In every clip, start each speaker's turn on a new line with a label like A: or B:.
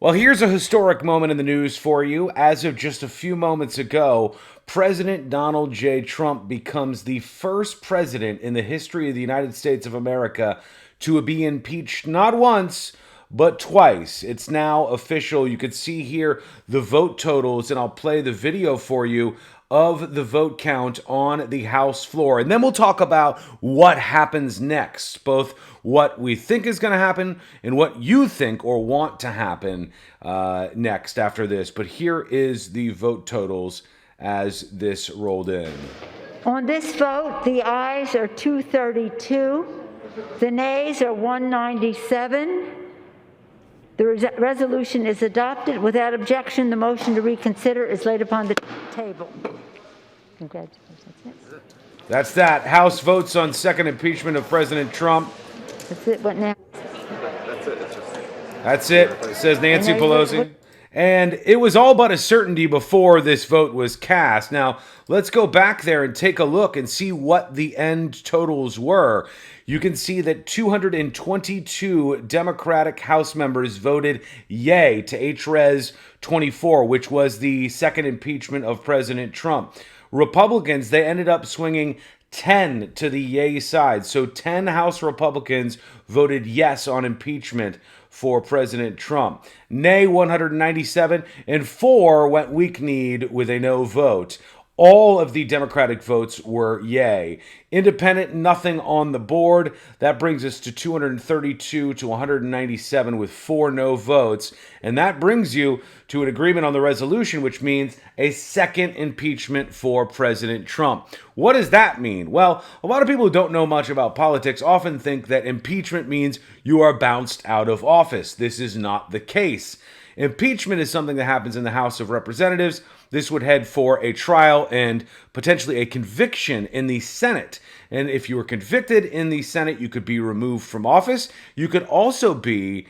A: Well, here's a historic moment in the news for you. As of just a few moments ago, President Donald J. Trump becomes the first president in the history of the United States of America to be impeached not once, but twice. It's now official. You could see here the vote totals, and I'll play the video for you of the vote count on the House floor. And then we'll talk about what happens next, both what we think is going to happen and what you think or want to happen next after this. But here is the vote totals as this rolled in.
B: On this vote, the ayes are 232, the nays are 197. The resolution is adopted. Without objection, the motion to reconsider is laid upon the table. Congratulations.
A: That's that. House votes on second impeachment of President Trump.
B: That's it. What now?
A: That's it, says Nancy Pelosi. And it was all but a certainty before this vote was cast. Now, let's go back there and take a look and see what the end totals were. You can see that 222 Democratic House members voted yay to HRES 24, which was the second impeachment of President Trump. Republicans, they ended up swinging 10 to the yay side. So 10 House Republicans voted yes on impeachment for President Trump. Nay, 197, and 4 went weak-kneed with a no vote. All of the Democratic votes were yay. Independent, nothing on the board. That brings us to 232 to 197 with 4 no votes. And that brings you to an agreement on the resolution, which means a second impeachment for President Trump. What does that mean? Well, a lot of people who don't know much about politics often think that impeachment means you are bounced out of office. This is not the case. Impeachment is something that happens in the House of Representatives. This would head for a trial and potentially a conviction in the Senate. And if you were convicted in the Senate, you could be removed from office. You could also be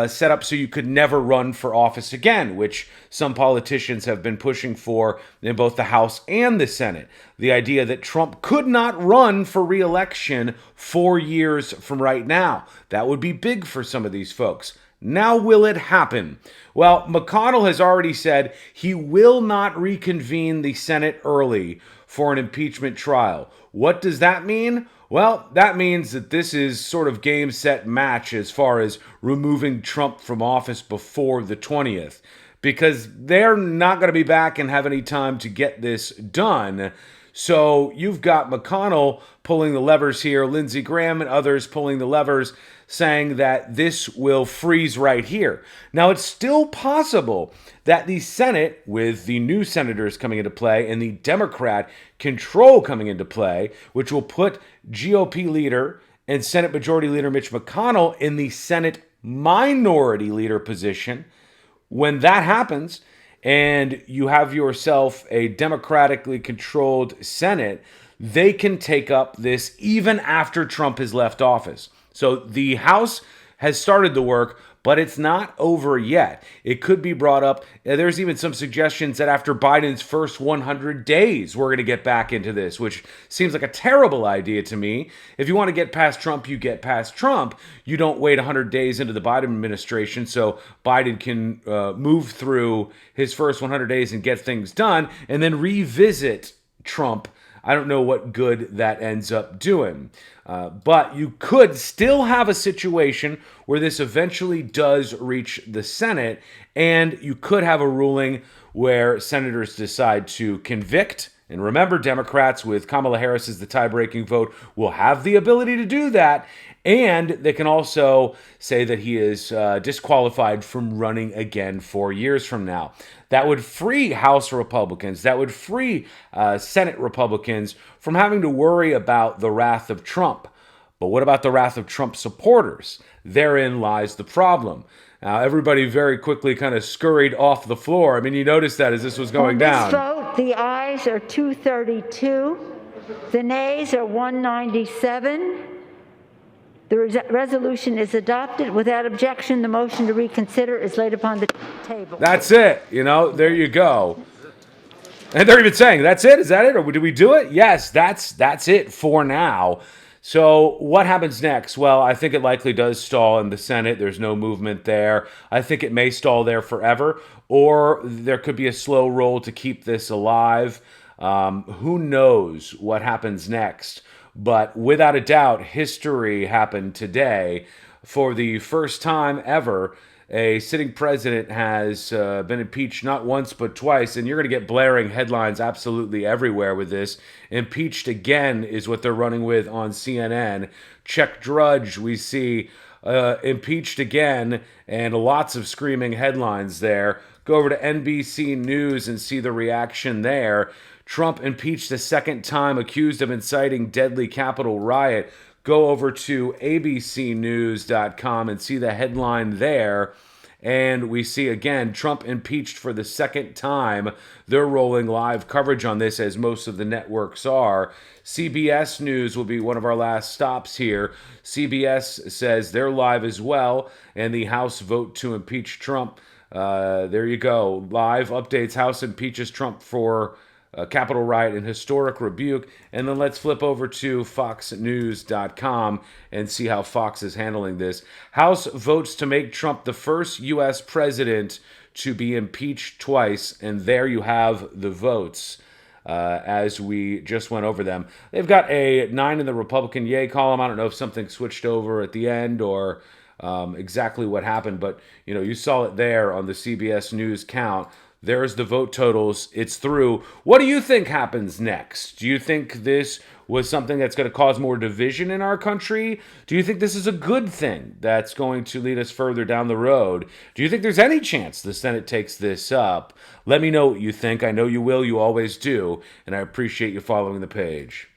A: set up so you could never run for office again, which some politicians have been pushing for in both the House and the Senate. The idea that Trump could not run for re-election 4 years from right now. That would be big for some of these folks. Now, will it happen? Well, McConnell has already said he will not reconvene the Senate early for an impeachment trial. What does that mean? Well, that means that this is sort of game, set, match as far as removing Trump from office before the 20th, because they're not going to be back and have any time to get this done. So you've got McConnell pulling the levers here, Lindsey Graham and others pulling the levers, saying that this will freeze right here. Now, it's still possible that the Senate, with the new senators coming into play and the Democrat control coming into play, which will put GOP leader and Senate Majority Leader Mitch McConnell in the Senate Minority Leader position. When that happens, and you have yourself a democratically controlled Senate, they can take up this even after Trump has left office. So the House has started the work, but it's not over yet. It could be brought up. There's even some suggestions that after Biden's first 100 days, we're going to get back into this, which seems like a terrible idea to me. If you want to get past Trump, you get past Trump. You don't wait 100 days into the Biden administration so Biden can move through his first 100 days and get things done and then revisit Trump. I don't know what good that ends up doing. But you could still have a situation where this eventually does reach the Senate, and you could have a ruling where senators decide to convict. And remember, Democrats with Kamala Harris as the tie-breaking vote will have the ability to do that. And they can also say that he is disqualified from running again 4 years from now. That would free House Republicans, that would free Senate Republicans from having to worry about the wrath of Trump. But what about the wrath of Trump supporters? Therein lies the problem. Now, everybody very quickly kind of scurried off the floor. I mean, you noticed that as this was going down.
B: On this vote, the ayes are 232, the nays are 197. The resolution is adopted. Without objection, the motion to reconsider is laid upon the table.
A: That's it. There you go. And they're even saying, that's it? Is that it? Or did we do it? Yes, that's it for now. So, what happens next? Well, I think it likely does stall in the Senate. There's no movement there. I think it may stall there forever, or there could be a slow roll to keep this alive. Who knows what happens next? But without a doubt, history happened today. For the first time ever, a sitting president has been impeached not once but twice, and you're going to get blaring headlines absolutely everywhere with this. Impeached again is what they're running with on CNN. Check Drudge, we see impeached again, and lots of screaming headlines there. Go over to NBC News and see the reaction there. Trump impeached a second time, accused of inciting deadly Capitol riot. Go over to abcnews.com and see the headline there. And we see again Trump impeached for the second time. They're rolling live coverage on this, as most of the networks are. CBS News will be one of our last stops here. CBS says they're live as well, and the House vote to impeach Trump. There you go. Live updates. House impeaches Trump for Capitol riot and historic rebuke. And then let's flip over to foxnews.com and see how Fox is handling this. House votes to make Trump the first U.S. president to be impeached twice. And there you have the votes. As we just went over them, they've got a 9 in the Republican yay column. I don't know if something switched over at the end or exactly what happened, but you saw it there on the CBS News count. There's the vote totals. It's through. What do you think happens next? Do you think this was something that's going to cause more division in our country? Do you think this is a good thing that's going to lead us further down the road? Do you think there's any chance the Senate takes this up? Let me know what you think. I know you will. You always do. And I appreciate you following the page.